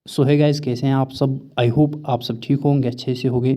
सो है गाइस, कैसे हैं आप सब। आई होप आप सब ठीक होंगे, अच्छे से होंगे।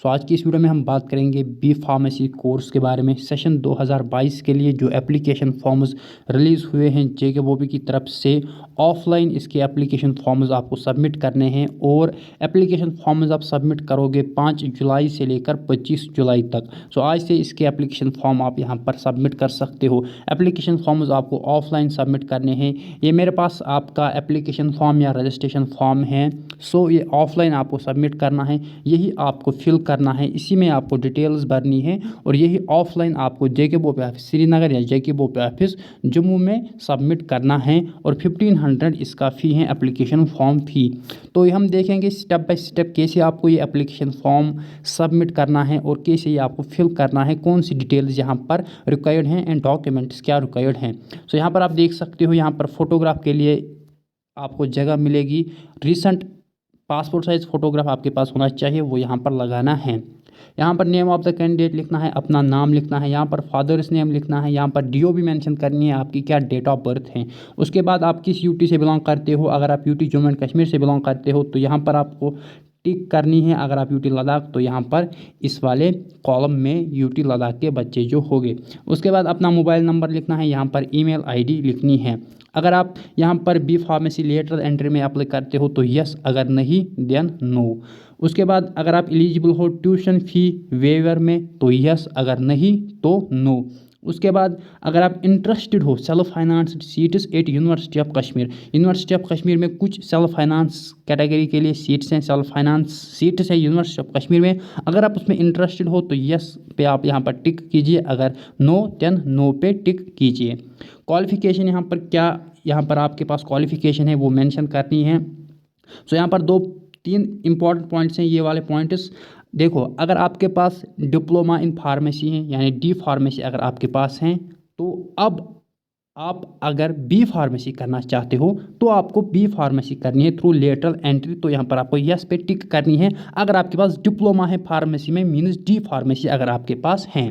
सो आज की इस वीडियो में हम बात करेंगे बी फार्मेसी कोर्स के बारे में। सेशन 2022 के लिए जो एप्लीकेशन फॉर्म्स रिलीज़ हुए हैं JKVOP की तरफ से, ऑफलाइन इसके एप्लीकेशन फॉर्म्स आपको सबमिट करने हैं और एप्लीकेशन फॉर्म्स आप सबमिट करोगे 5 जुलाई से लेकर 25 जुलाई तक। सो आज से इसके एप्लीकेशन फॉर्म आप यहाँ पर सबमिट कर सकते हो। एप्लीकेशन फॉर्म्स आपको ऑफलाइन सबमिट करने हैं। ये मेरे पास आपका एप्लीकेशन फॉर्म या रजिस्ट्रेशन फॉर्म है। सो ये ऑफलाइन आपको सबमिट करना है, यही आपको फिल करना है, इसी में आपको डिटेल्स भरनी है और यही ऑफलाइन आपको JKVOP ऑफिस श्रीनगर या JKVOP ऑफिस जम्मू में सबमिट करना है और 1500 इसका फ़ी है, एप्लीकेशन फॉर्म फ़ी। तो हम देखेंगे स्टेप बाय स्टेप कैसे आपको ये एप्लीकेशन फॉर्म सबमिट करना है और कैसे ये आपको फिल करना है, कौन सी डिटेल्स यहाँ पर रिक्वायर्ड हैं एंड डॉक्यूमेंट्स क्या रिक्वायर्ड हैं। सो यहाँ पर आप देख सकते हो, यहाँ पर फोटोग्राफ के लिए आपको जगह मिलेगी। रिसेंट पासपोर्ट साइज़ फ़ोटोग्राफ आपके पास होना चाहिए, वो यहाँ पर लगाना है। यहाँ पर नेम ऑफ द कैंडिडेट लिखना है, अपना नाम लिखना है, यहाँ पर फादर्स नेम लिखना है, यहाँ पर DO भी मेंशन करनी है, आपकी क्या डेट ऑफ बर्थ है। उसके बाद आप किस UT से बिलोंग करते हो। अगर आप UT जम्मू एंड कश्मीर से बिलोंग करते हो तो यहाँ पर आपको टिक करनी है। अगर आप UT लद्दाख तो यहाँ पर इस वाले कॉलम में UT लद्दाख के बच्चे जो होंगे। उसके बाद अपना मोबाइल नंबर लिखना है, यहाँ पर ईमेल ID लिखनी है। अगर आप यहाँ पर बी फार्मेसी लेटरल एंट्री में अप्लाई करते हो तो यस, अगर नहीं देन नो। उसके बाद अगर आप एलिजिबल हो ट्यूशन फ़ी वेवर में तो यस, अगर नहीं तो नो। उसके बाद अगर आप इंटरेस्टेड हो self finance seats at university of Kashmir में कुछ सेल्फ फाइनेंस कैटेगरी के लिए सीट्स हैं, सेल्फ फाइनेंस सीट्स है यूनिवर्सिटी ऑफ कश्मीर में। अगर आप उसमें इंटरेस्टेड हो तो यस पे आप यहाँ पर टिक कीजिए, अगर नो देन नो पे टिक कीजिए। क्वालिफ़िकेशन यहाँ पर क्या, यहाँ पर आपके पास क्वालिफ़िकेशन है वो मेंशन करनी है। सो यहाँ पर 2-3 इंपॉर्टेंट पॉइंट्स हैं, ये वाले पॉइंट्स देखो। अगर आपके पास डिप्लोमा इन फार्मेसी है यानी D फार्मेसी अगर आपके पास हैं तो अब आप अगर बी फार्मेसी करना चाहते हो तो आपको बी फार्मेसी करनी है थ्रू लेटरल एंट्री। तो यहाँ पर आपको यस पे टिक करनी है। अगर आपके पास डिप्लोमा है फार्मेसी में मीन्स D फार्मेसी अगर आपके पास हैं।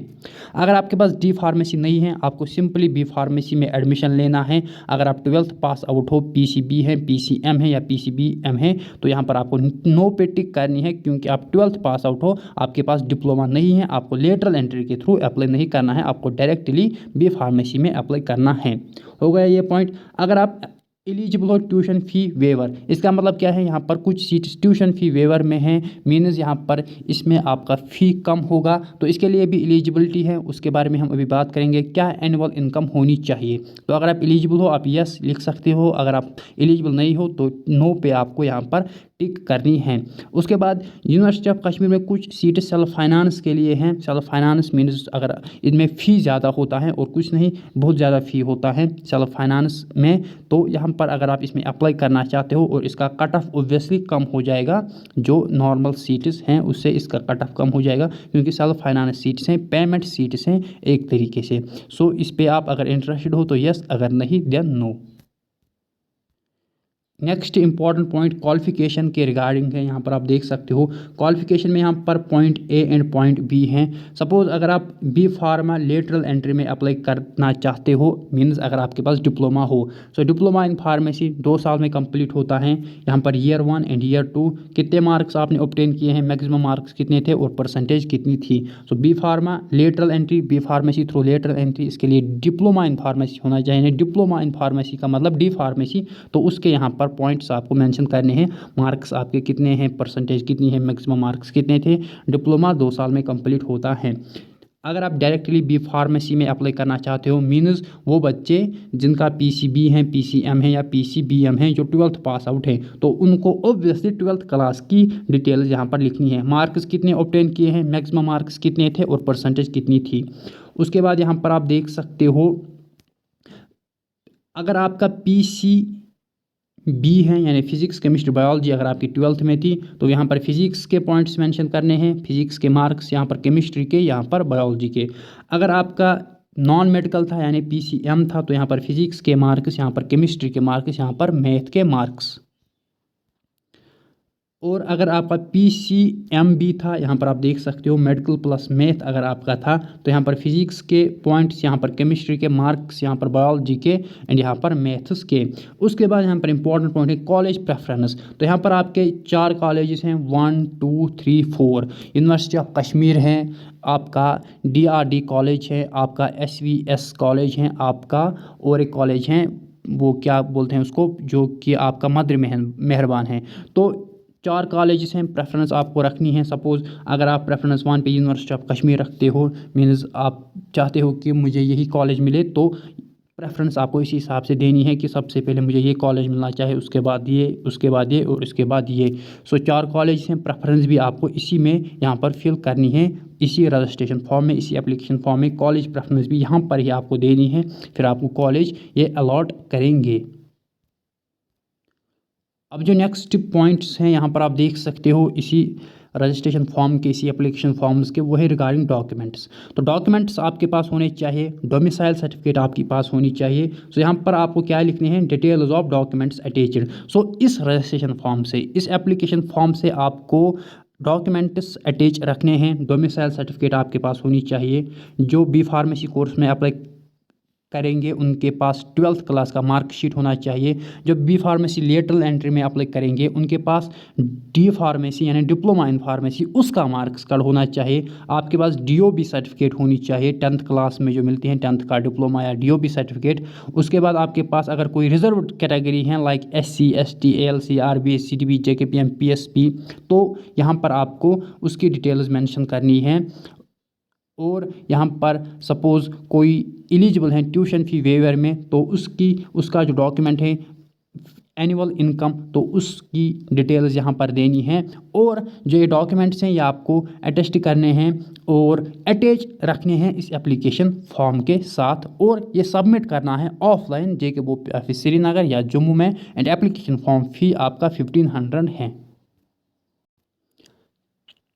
अगर आपके पास D फार्मेसी नहीं है, आपको सिंपली बी फार्मेसी में एडमिशन लेना है। अगर आप 12th पास आउट हो, PCB है, PCM है या PCBM है तो यहाँ पर आपको नो पे टिक करनी है, क्योंकि आप 12th पास आउट हो, आपके पास डिप्लोमा नहीं है, आपको लेटरल एंट्री के थ्रू अप्लाई नहीं करना है, आपको डायरेक्टली बी फार्मेसी में अप्लाई करना है। हो गया ये पॉइंट। अगर आप एलिजिबल हो ट्यूशन फ़ी वेवर, इसका मतलब क्या है, यहाँ पर कुछ सीट्स ट्यूशन फ़ी वेवर में हैं, मीन्स यहाँ पर इसमें आपका फ़ी कम होगा, तो इसके लिए भी एलिजिबिलिटी है, उसके बारे में हम अभी बात करेंगे। क्या एनुअल इनकम होनी चाहिए, तो अगर आप एलिजिबल हो आप यस लिख सकते हो, अगर आप एलिजिबल नहीं हो तो नो पे आपको यहाँ पर टिक करनी है। उसके बाद यूनिवर्सिटी ऑफ कश्मीर में कुछ सीटें सेल्फ फाइनेंस के लिए हैं। सेल्फ फाइनेंस मीन्स अगर इनमें फ़ी ज़्यादा होता है और कुछ नहीं, बहुत ज़्यादा फ़ी होता है सेल्फ फाइनेंस में, तो यहाँ पर अगर आप इसमें अप्लाई करना चाहते हो और इसका कट ऑफ ऑब्वियसली कम हो जाएगा, जो नॉर्मल सीट्स हैं उससे इसका कट ऑफ कम हो जाएगा, क्योंकि सेल्फ फाइनेंस सीट्स हैं, पेमेंट सीट्स हैं एक तरीके से। सो इस पर आप अगर इंटरेस्टेड हो तो यस, अगर नहीं then no. Next important point qualification के रिगार्डिंग है। यहाँ पर आप देख सकते हो क्वालिफिकेशन में यहाँ पर point A and point B हैं। सपोज़ अगर आप बी फार्मा लेटरल एंट्री में अप्लाई करना चाहते हो, मीन्स अगर आपके पास डिप्लोमा हो, सो डिप्लोमा इन फार्मेसी 2 साल में कंप्लीट होता है। यहाँ पर ईयर 1 एंड ईयर 2 कितने मार्क्स आपने ऑब्टेन किए हैं, मैक्सिमम मार्क्स कितने थे और परसेंटेज कितनी थी। So B pharma lateral entry, B pharmacy through lateral entry, इसके लिए डिप्लोमा इन फार्मेसी होना चाहिए। डिप्लोमा इन फार्मेसी का मतलब D फार्मेसी, तो उसके यहाँ पर पॉइंट्स आपको मेंशन करने हैं, मार्क्स आपके कितने हैं, परसेंटेज कितनी है, मैक्सिमम मार्क्स कितने थे। डिप्लोमा 2 साल में कंप्लीट होता है। अगर आप डायरेक्टली बी फार्मेसी में अप्लाई करना चाहते हो, मीन्स वो बच्चे जिनका PCB है, PCM है या PCBM है, जो 12th पास आउट है, तो उनको ऑब्वियसली 12th क्लास की डिटेल्स यहाँ पर लिखनी है। मार्क्स कितने ऑब्टेन किए हैं, मैक्सिमम मार्क्स कितने थे और परसेंटेज कितनी थी। उसके बाद यहाँ पर आप देख सकते हो, अगर आपका PCB है यानी फिजिक्स केमिस्ट्री बायोलॉजी अगर आपकी 12th में थी तो यहाँ पर फिजिक्स के पॉइंट्स मेंशन करने हैं, फिजिक्स के मार्क्स यहाँ पर, केमिस्ट्री के यहाँ पर, बायोलॉजी के। अगर आपका नॉन मेडिकल था यानी PCM था तो यहाँ पर फिजिक्स के मार्क्स, यहाँ पर केमिस्ट्री के मार्क्स, यहाँ पर मैथ के मार्क्स। और अगर आपका PCMB था, यहाँ पर आप देख सकते हो मेडिकल प्लस मैथ अगर आपका था, तो यहाँ पर फिजिक्स के पॉइंट्स, यहाँ पर केमिस्ट्री के मार्क्स, यहाँ पर बायोलॉजी के एंड यहाँ पर मैथ्स के। उसके बाद यहाँ पर इंपॉर्टेंट पॉइंट है कॉलेज प्रेफरेंस। तो यहाँ पर आपके 4 कॉलेजेस हैं, 1 2 3 4। यूनिवर्सिटी ऑफ कश्मीर है, आपका DRD कॉलेज है, आपका SVS कॉलेज है आपका, और एक कॉलेज है वो क्या बोलते हैं उसको, जो कि आपका मद्र मेहरबान है। तो 4 कॉलेजेस हैं, प्रेफरेंस आपको रखनी है। सपोज़ अगर आप प्रेफरेंस 1 पे यूनिवर्सिटी ऑफ कश्मीर रखते हो, मीन्स आप चाहते हो कि मुझे यही कॉलेज मिले, तो प्रेफरेंस आपको इसी हिसाब से देनी है कि सबसे पहले मुझे ये कॉलेज मिलना चाहिए, उसके बाद ये, उसके बाद ये, और उसके बाद ये। सो 4 कॉलेज हैं, प्रेफरेंस भी आपको इसी में यहाँ पर फिल करनी है, इसी रजिस्ट्रेशन फॉर्म में, इसी एप्लीकेशन फॉर्म में कॉलेज प्रेफरेंस भी यहाँ पर ही आपको देनी है। फिर आपको कॉलेज ये अलॉट करेंगे। अब जो नेक्स्ट पॉइंट्स हैं यहाँ पर आप देख सकते हो इसी रजिस्ट्रेशन फॉर्म के, इसी एप्लीकेशन फॉर्म्स के, वो है रिगार्डिंग डॉक्यूमेंट्स। तो डॉक्यूमेंट्स आपके पास होने चाहिए, डोमिसाइल सर्टिफिकेट आपके पास होनी चाहिए। सो यहाँ पर आपको क्या लिखने हैं, डिटेल्स ऑफ डॉक्यूमेंट्स अटैच्ड। सो इस रजिस्ट्रेशन फॉर्म से, इस एप्लीकेशन फॉर्म से आपको डॉक्यूमेंट्स अटैच रखने हैं। डोमिसाइल सर्टिफिकेट आपके पास होनी चाहिए। जो बी फार्मेसी कोर्स में अप्लाई करेंगे उनके पास 12th क्लास का मार्कशीट होना चाहिए। जो बी फार्मेसी लेटरल एंट्री में अप्लाई करेंगे उनके पास डी फार्मेसी यानी डिप्लोमा इन फार्मेसी उसका मार्क्स कार्ड होना चाहिए। आपके पास DOB सर्टिफिकेट होनी चाहिए, 10th क्लास में जो मिलती हैं 10th का डिप्लोमा या DOB सर्टिफिकेट। उसके बाद आपके पास अगर कोई रिजर्व कैटेगरी हैं like SC ST ALC RB CDB JKPM PSP, तो यहाँ पर आपको उसकी डिटेल्स मेंशन करनी है। और यहाँ पर सपोज़ कोई एलिजिबल हैं ट्यूशन फ़ी वेवर में, तो उसका जो डॉक्यूमेंट है एनुअल इनकम, तो उसकी डिटेल्स यहाँ पर देनी है। और जो ये डॉक्यूमेंट्स हैं ये आपको अटेस्ट करने हैं और अटैच रखने हैं इस एप्लीकेशन फॉर्म के साथ, और ये सबमिट करना है ऑफलाइन JKBOP ऑफिस श्रीनगर या जम्मू में। एंड एप्लीकेशन फॉर्म फ़ी आपका 1500 है।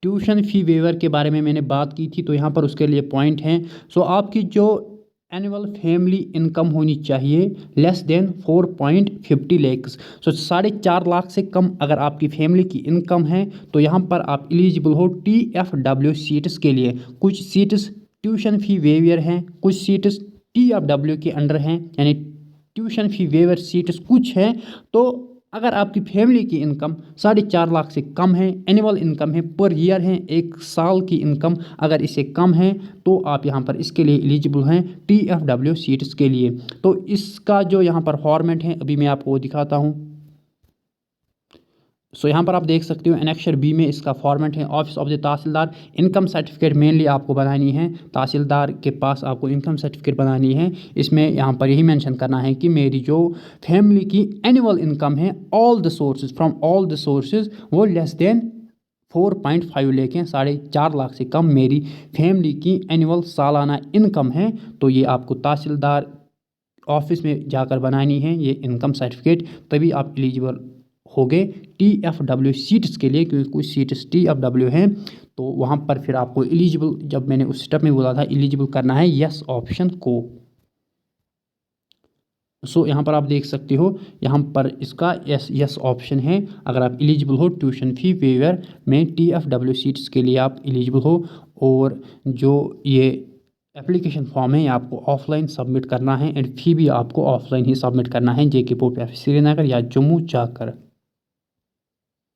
ट्यूशन फ़ी वेवर के बारे में मैंने बात की थी, तो यहाँ पर उसके लिए पॉइंट हैं। सो आपकी जो एनुअल फैमिली इनकम होनी चाहिए लेस देन 4.50 लाख। सो 4.5 लाख से कम अगर आपकी फैमिली की इनकम है, तो यहाँ पर आप एलिजिबल हो TFW सीट्स के लिए। कुछ सीट्स ट्यूशन फ़ी वेवर हैं, कुछ सीट्स TFW के अंडर हैं, यानी ट्यूशन फ़ी वेवर सीट्स कुछ हैं। तो अगर आपकी फैमिली की इनकम 4.5 लाख से कम है, एनुअल इनकम है, पर ईयर है, 1 साल की इनकम अगर इससे कम है, तो आप यहाँ पर इसके लिए एलिजिबल हैं TFW सीट्स के लिए। तो इसका जो यहाँ पर फॉर्मेट है अभी मैं आपको दिखाता हूँ। सो यहाँ पर आप देख सकते हो एनेक्सर B में इसका फॉर्मेट है। Office of the tehsildar, income certificate mainly आपको बनानी है, तहसीलदार के पास आपको इनकम सर्टिफिकेट बनानी है। इसमें यहाँ पर यही मेंशन करना है कि मेरी जो फैमिली की एनुअल इनकम है all the sources from all the sources वो लेस देन 4.5 लाख हैं, 4.5 लाख से कम मेरी फैमिली की एनुअल सालाना इनकम है। तो ये आपको तहसीलदार ऑफिस में जाकर बनानी है ये इनकम सर्टिफिकेट, तभी आप एलिजिबल हो गए TFW सीट्स के लिए, क्योंकि कुछ सीट्स TFW हैं। तो वहाँ पर फिर आपको एलिजिबल, जब मैंने उस स्टेप में बोला था एलिजिबल करना है यस ऑप्शन को। सो यहाँ पर आप देख सकते हो यहाँ पर इसका यस ऑप्शन है। अगर आप एलिजिबल हो ट्यूशन फ़ी वेवर में TFW सीट्स के लिए आप एलिजिबल हो। और जो ये एप्लीकेशन फॉर्म है ये आपको ऑफलाइन सबमिट करना है, एंड फ़ी भी आपको ऑफलाइन ही सबमिट करना है JKBOP ऑफिस श्रीनगर या जम्मू जाकर।